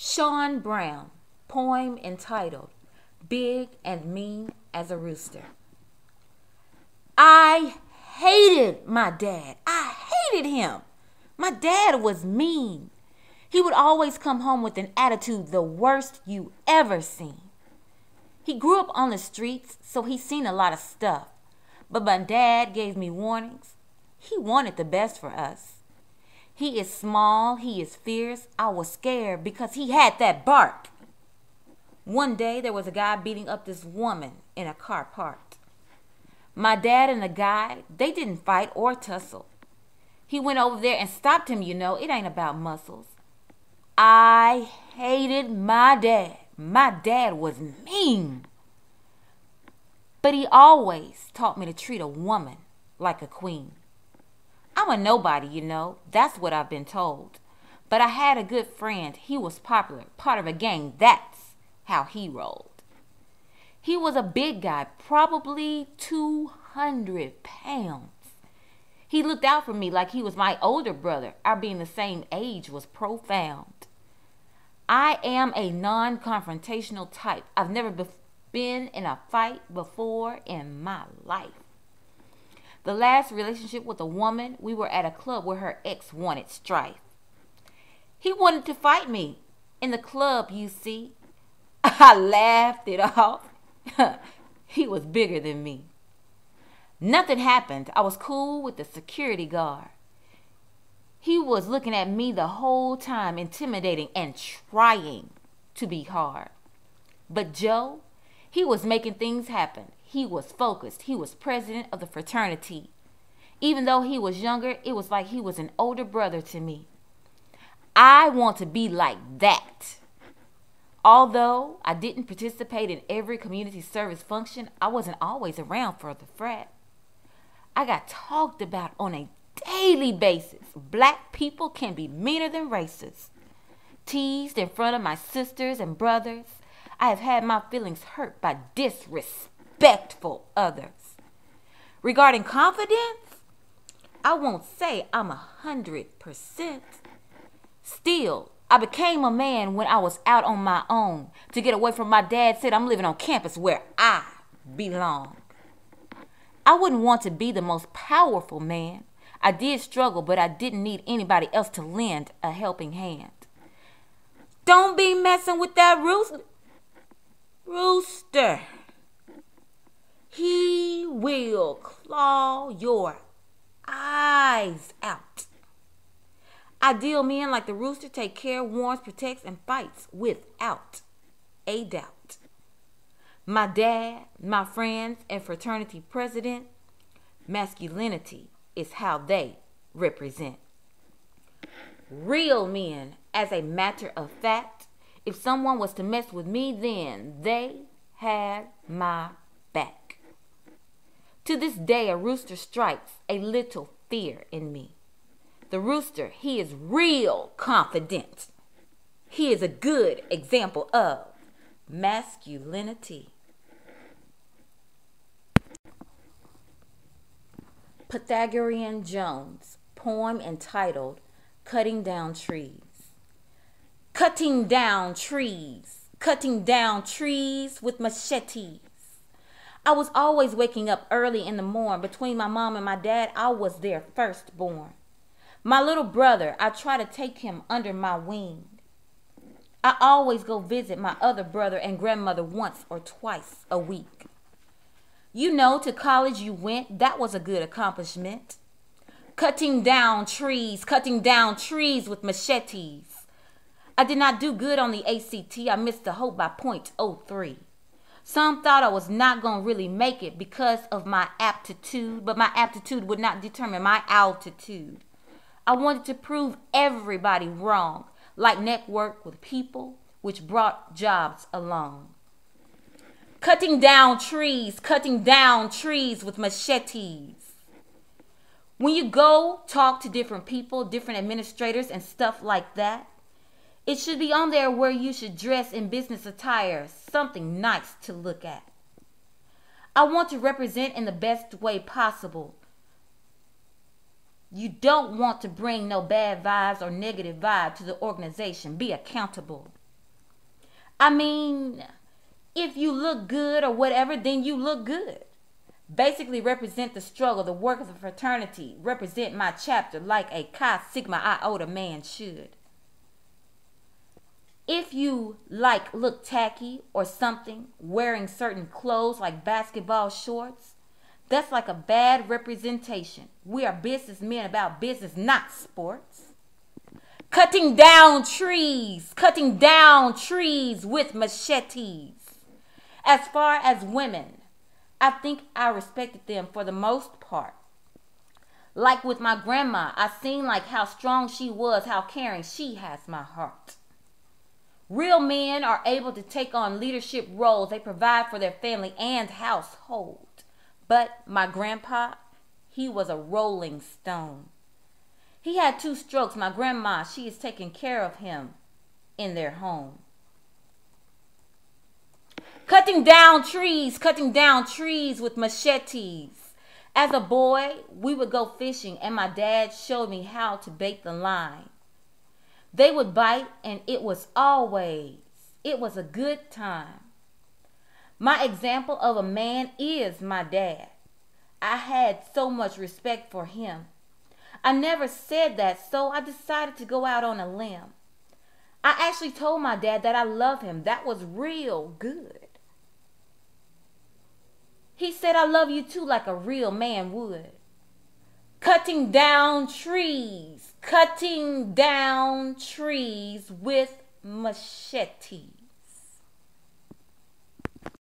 Sean Brown, poem entitled Big and Mean as a Rooster. I hated my dad. I hated him. My dad was mean. He would always come home with an attitude the worst you ever seen. He grew up on the streets, so he's seen a lot of stuff. But my dad gave me warnings. He wanted the best for us. He is small, he is fierce. I was scared because he had that bark. One day there was a guy beating up this woman in a car parked. My dad and the guy, they didn't fight or tussle. He went over there and stopped him, It ain't about muscles. I hated my dad. My dad was mean. But he always taught me to treat a woman like a queen. I'm a nobody, That's what I've been told. But I had a good friend. He was popular, part of a gang. That's how he rolled. He was a big guy, probably 200 pounds. He looked out for me like he was my older brother. Our being the same age was profound. I am a non-confrontational type. I've never been in a fight before in my life. The last relationship with a woman, we were at a club where her ex wanted strife. He wanted to fight me in the club, you see. I laughed it off. He was bigger than me. Nothing happened. I was cool with the security guard. He was looking at me the whole time, intimidating and trying to be hard. But Joe, he was making things happen. He was focused. He was president of the fraternity. Even though he was younger, it was like he was an older brother to me. I want to be like that. Although I didn't participate in every community service function, I wasn't always around for the frat. I got talked about on a daily basis. Black people can be meaner than racists. Teased in front of my sisters and brothers. I have had my feelings hurt by disrespectful others. Regarding confidence, I won't say I'm 100%. Still, I became a man when I was out on my own. To get away from my dad said I'm living on campus where I belong. I wouldn't want to be the most powerful man. I did struggle, but I didn't need anybody else to lend a helping hand. Don't be messing with that rooster. He will claw your eyes out. Ideal men like the rooster take care, warns, protects, and fights without a doubt. My dad, my friends, and fraternity president, masculinity is how they represent. Real men, as a matter of fact, if someone was to mess with me, then they had my back. To this day, a rooster strikes a little fear in me. The rooster, he is real confident. He is a good example of masculinity. Pythagorean Jones, poem entitled Cutting Down Trees. Cutting down trees with machetes. I was always waking up early in the morning. Between my mom and my dad, I was their firstborn. My little brother, I try to take him under my wing. I always go visit my other brother and grandmother once or twice a week. To college you went. That was a good accomplishment. Cutting down trees with machetes. I did not do good on the ACT. I missed the hope by .03. Some thought I was not going to really make it because of my aptitude, but my aptitude would not determine my altitude. I wanted to prove everybody wrong, like network with people, which brought jobs along. Cutting down trees with machetes. When you go talk to different people, different administrators and stuff like that, it should be on there where you should dress in business attire, something nice to look at. I want to represent in the best way possible. You don't want to bring no bad vibes or negative vibe to the organization. Be accountable. I mean, if you look good or whatever, then you look good. Basically represent the struggle, the work of a fraternity. Represent my chapter like a Chi Sigma Iota man should. If you look tacky or something, wearing certain clothes like basketball shorts, that's like a bad representation. We are businessmen about business, not sports. Cutting down trees with machetes. As far as women, I think I respected them for the most part. Like with my grandma, I seen like how strong she was, how caring. She has my heart. Real men are able to take on leadership roles. They provide for their family and household. But my grandpa, he was a rolling stone. He had 2 strokes. My grandma, she is taking care of him in their home. Cutting down trees with machetes. As a boy, we would go fishing and my dad showed me how to bait the line. They would bite and it was a good time. My example of a man is my dad. I had so much respect for him. I never said that, so I decided to go out on a limb. I actually told my dad that I love him. That was real good. He said, I love you too, like a real man would. Cutting down trees with machetes.